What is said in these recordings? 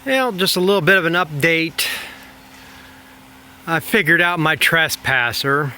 Well, just a little bit of an update. I figured out my trespasser.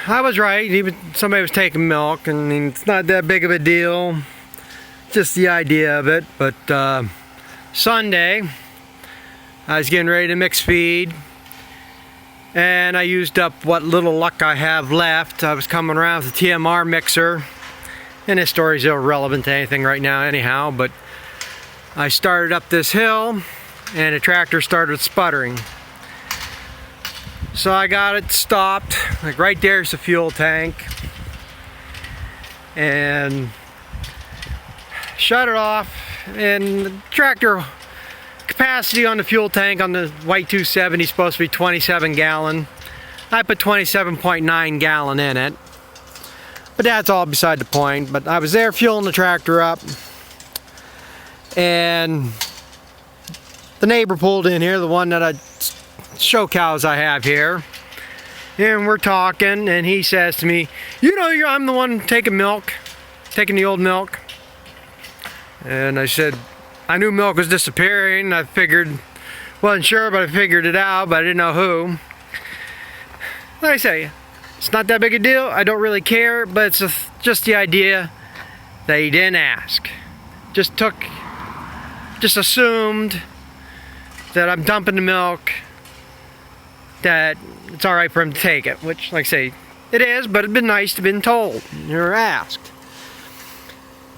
I was right. Somebody was taking milk, and I mean, it's not that big of a deal. Just the idea of it. But Sunday, I was getting ready to mix feed, and I used up what little luck I have left. I was coming around with the TMR mixer, and this story's irrelevant to anything right now anyhow, but I started up this hill and the tractor started sputtering. So I got it stopped, like right there's the fuel tank, and shut it off. And the tractor capacity on the fuel tank on the white 270 is supposed to be 27 gallon. I put 27.9 gallon in it, but that's all beside the point. But I was there fueling the tractor up, and the neighbor pulled in here, the one that show cows I have here, and we're talking, and he says to me, "You know, I'm the one taking milk, taking the old milk." And I said, I knew milk was disappearing. I wasn't sure, but I figured it out, but I didn't know who. Like I say, it's not that big a deal. I don't really care, but it's just the idea that he didn't ask. Just assumed that I'm dumping the milk, that it's all right for him to take it, which, like I say, it is, but it'd been nice to have been told or asked.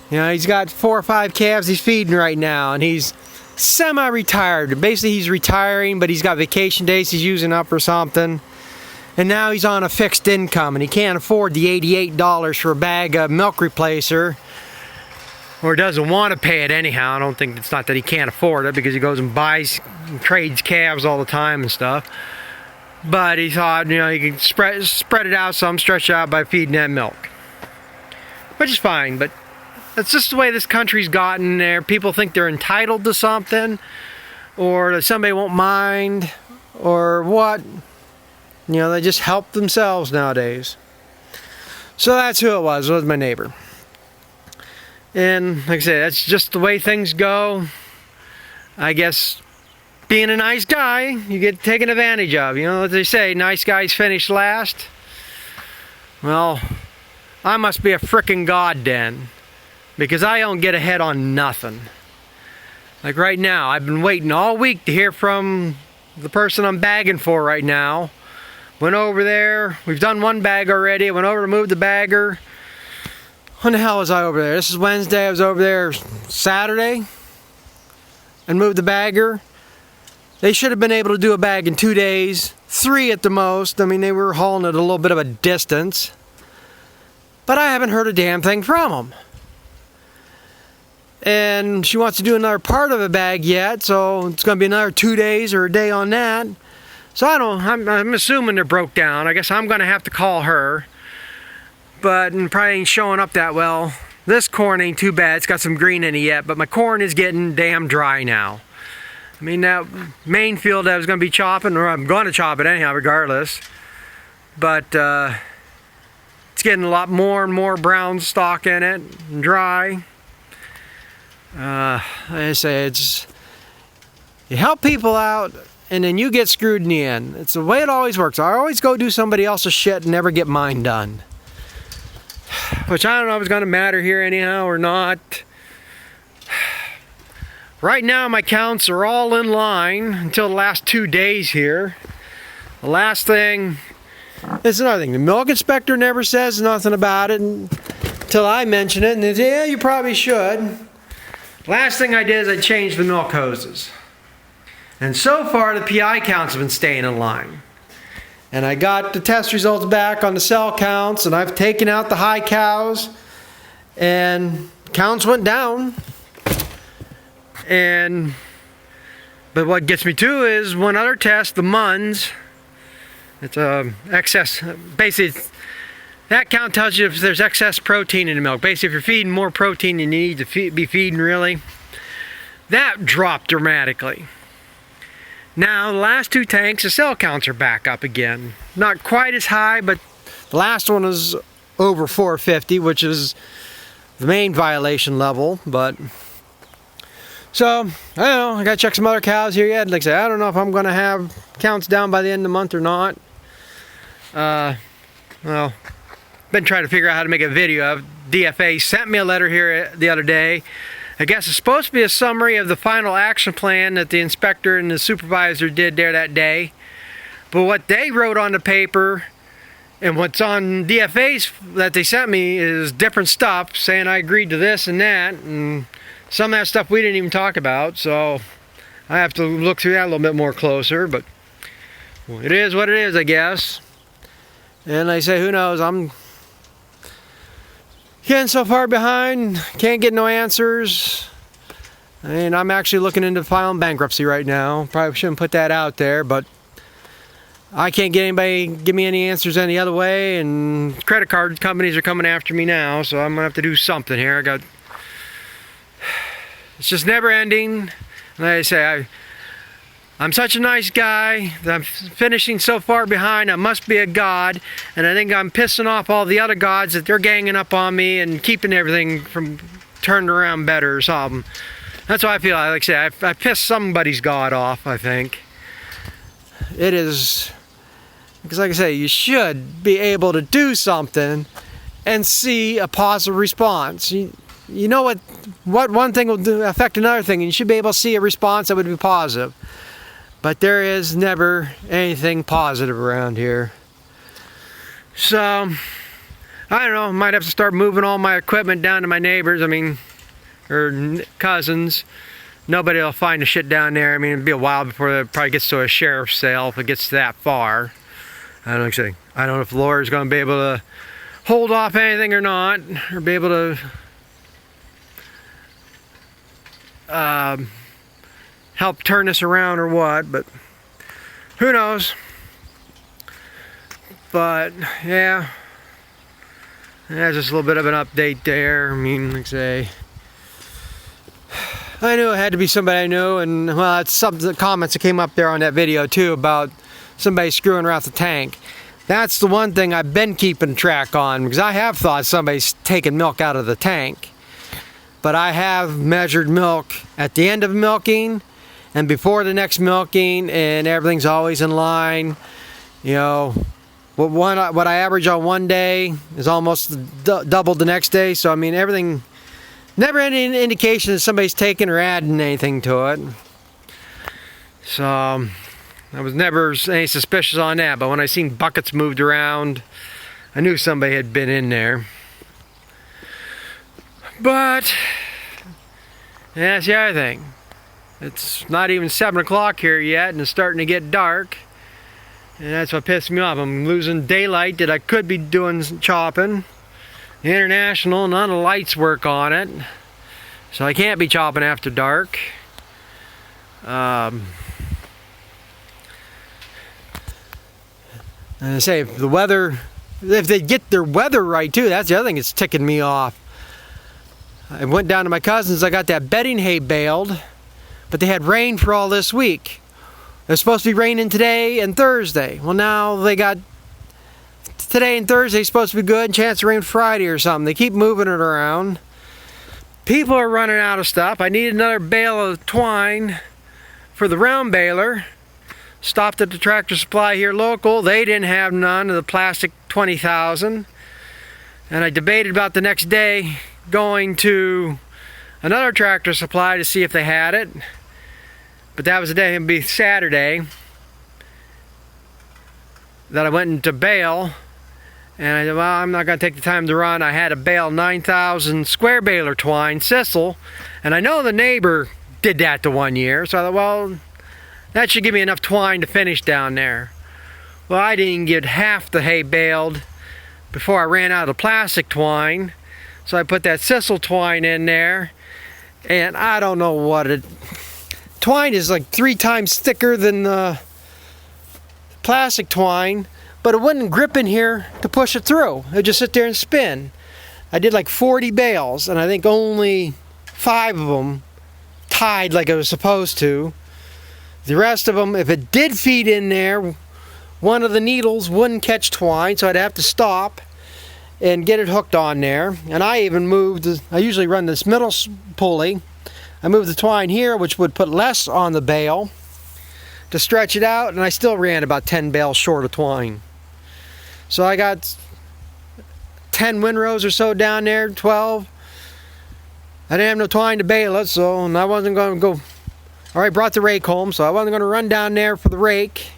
You know, he's got 4 or 5 calves he's feeding right now, and he's semi-retired. Basically, he's retiring, but he's got vacation days he's using up or something. And now he's on a fixed income, and he can't afford the $88 for a bag of milk replacer, or doesn't want to pay it anyhow. I don't think it's not that he can't afford it, because he goes and buys and trades calves all the time and stuff. But he thought, you know, he can spread it out some, stretch it out by feeding that milk, which is fine. But that's just the way this country's gotten there. People think they're entitled to something, or that somebody won't mind, or what. You know, they just help themselves nowadays. So that's who it was my neighbor. And like I said, that's just the way things go. I guess being a nice guy, you get taken advantage of. You know what they say, nice guys finish last. Well, I must be a frickin' god then, because I don't get ahead on nothing. Like right now, I've been waiting all week to hear from the person I'm bagging for right now. Went over there, we've done one bag already. I went over to move the bagger. When the hell was I over there? This is Wednesday. I was over there Saturday and moved the bagger. They should have been able to do a bag in 2 days, 3 at the most. I mean, they were hauling it a little bit of a distance, but I haven't heard a damn thing from them. And she wants to do another part of a bag yet, so it's going to be another 2 days or a day on that. So I'm assuming they're broke down. I guess I'm going to have to call her. But probably ain't showing up that well. This corn ain't too bad. It's got some green in it yet, but my corn is getting damn dry now. I mean, that main field I was going to be chopping, or I'm going to chop it anyhow regardless. But it's getting a lot more and more brown stalk in it, and dry. Like I say, it's you help people out, and then you get screwed in the end. It's the way it always works. I always go do somebody else's shit and never get mine done. Which I don't know if it's going to matter here anyhow or not. Right now my counts are all in line until the last 2 days here. The last thing, this is another thing. The milk inspector never says nothing about it until I mention it. And they say, yeah, you probably should. Last thing I did is I changed the milk hoses. And so far the PI counts have been staying in line. And I got the test results back on the cell counts, and I've taken out the high cows, and counts went down. But what gets me too is one other test, the MUNS. It's excess. Basically, that count tells you if there's excess protein in the milk. Basically, if you're feeding more protein than you need to be feeding, really, that dropped dramatically. Now, the last 2 tanks, the cell counts are back up again. Not quite as high, but the last one is over 450, which is the main violation level. But So, I don't know, I gotta check some other cows here yet. Like I said, I don't know if I'm gonna have counts down by the end of the month or not. Well, been trying to figure out how to make a video of. DFA sent me a letter here the other day. I guess it's supposed to be a summary of the final action plan that the inspector and the supervisor did there that day. But what they wrote on the paper and what's on DFA's that they sent me is different stuff, saying I agreed to this and that, and some of that stuff we didn't even talk about, so I have to look through that a little bit more closer, but it is what it is, I guess. And I say, who knows, I'm getting so far behind, can't get no answers. I mean, I'm actually looking into filing bankruptcy right now. Probably shouldn't put that out there, but I can't get anybody give me any answers any other way, and credit card companies are coming after me now, so I'm gonna have to do something here. It's just never ending. Like I say, I'm such a nice guy that I'm finishing so far behind. I must be a god, and I think I'm pissing off all the other gods that they're ganging up on me and keeping everything from turning around better or something. That's what I feel. Like I say, I pissed somebody's god off, I think. It is, because like I say, you should be able to do something and see a positive response. You know what one thing will affect another thing, and you should be able to see a response that would be positive. But there is never anything positive around here. So, I don't know, might have to start moving all my equipment down to my neighbors, or cousins. Nobody will find the shit down there. I mean, it'll be a while before it probably gets to a sheriff's sale if it gets that far. I don't know if the lawyer's going to be able to hold off anything or not, or be able to help turn this around or what, but who knows. But yeah, that's just a little bit of an update there. I mean, like I say, I knew it had to be somebody I knew, and well, that's some of the comments that came up there on that video too about somebody screwing around the tank. That's the one thing I've been keeping track on, because I have thought somebody's taking milk out of the tank. But I have measured milk at the end of milking and before the next milking, and everything's always in line. You know, what I average on one day is almost double the next day. So I mean, everything, never any indication that somebody's taking or adding anything to it. So I was never any suspicious on that. But when I seen buckets moved around, I knew somebody had been in there. But yeah, that's the other thing. It's not even 7 o'clock here yet, and it's starting to get dark. And that's what pissed me off. I'm losing daylight that I could be doing chopping. The International, none of the lights work on it. So I can't be chopping after dark. And I say, if the weather, if they get their weather right too, that's the other thing that's ticking me off. I went down to my cousin's, I got that bedding hay baled, but they had rain for all this week. It was supposed to be raining today and Thursday. Well, now they got today and Thursday supposed to be good, and chance of rain Friday or something. They keep moving it around. People are running out of stuff. I need another bale of twine for the round baler. Stopped at the Tractor Supply here local. They didn't have none of the plastic 20,000. And I debated about the next day going to another Tractor Supply to see if they had it. But that was the day, it'd be Saturday, that I went into bale. And I said, well, I'm not going to take the time to run. I had to bale 9,000 square baler twine, sisal. And I know the neighbor did that the 1 year. So I thought, well, that should give me enough twine to finish down there. Well, I didn't get half the hay baled before I ran out of plastic twine. So I put that sisal twine in there. And I don't know what it... Twine is like 3 times thicker than the plastic twine, but it wouldn't grip in here to push it through. It would just sit there and spin. I did like 40 bales, and I think only 5 of them tied like it was supposed to. The rest of them, if it did feed in there, one of the needles wouldn't catch twine, so I'd have to stop and get it hooked on there. And I even moved, I usually run this middle pulley. I moved the twine here, which would put less on the bale to stretch it out, and I still ran about 10 bales short of twine. So I got 10 windrows or so down there, 12. I didn't have no twine to bale it, so and I wasn't going to go. All right, brought the rake home, so I wasn't going to run down there for the rake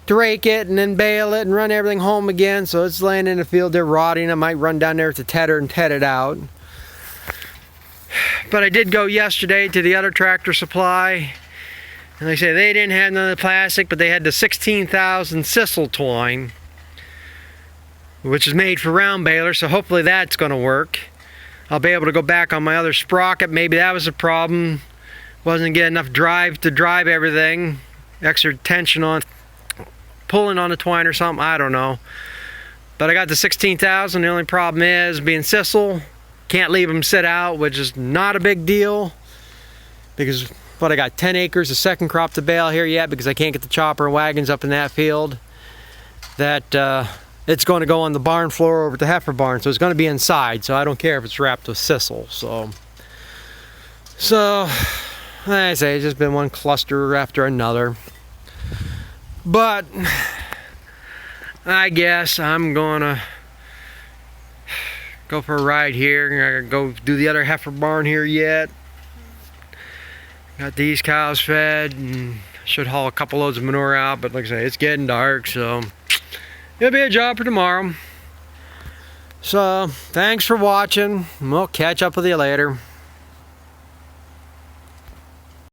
to rake it and then bale it and run everything home again. So it's laying in the field there rotting. I might run down there to tether and tet it out. But I did go yesterday to the other Tractor Supply, and they say they didn't have none of the plastic, but they had the 16,000 sisal twine, which is made for round balers, so hopefully that's going to work. I'll be able to go back on my other sprocket. Maybe that was a problem. Wasn't getting enough drive to drive everything. Extra tension on pulling on the twine or something, I don't know. But I got the 16,000. The only problem is being sisal. Can't leave them sit out, which is not a big deal, because I got 10 acres of second crop to bale here yet, because I can't get the chopper and wagons up in that field. That it's going to go on the barn floor over at the heifer barn, so it's going to be inside, so I don't care if it's wrapped with sisal. So like I say, it's just been one cluster after another. But I guess I'm gonna go for a ride here. I'm gonna go do the other heifer barn here yet. Got these cows fed and should haul a couple loads of manure out, but like I say, it's getting dark, so it'll be a job for tomorrow. So thanks for watching. We'll catch up with you later.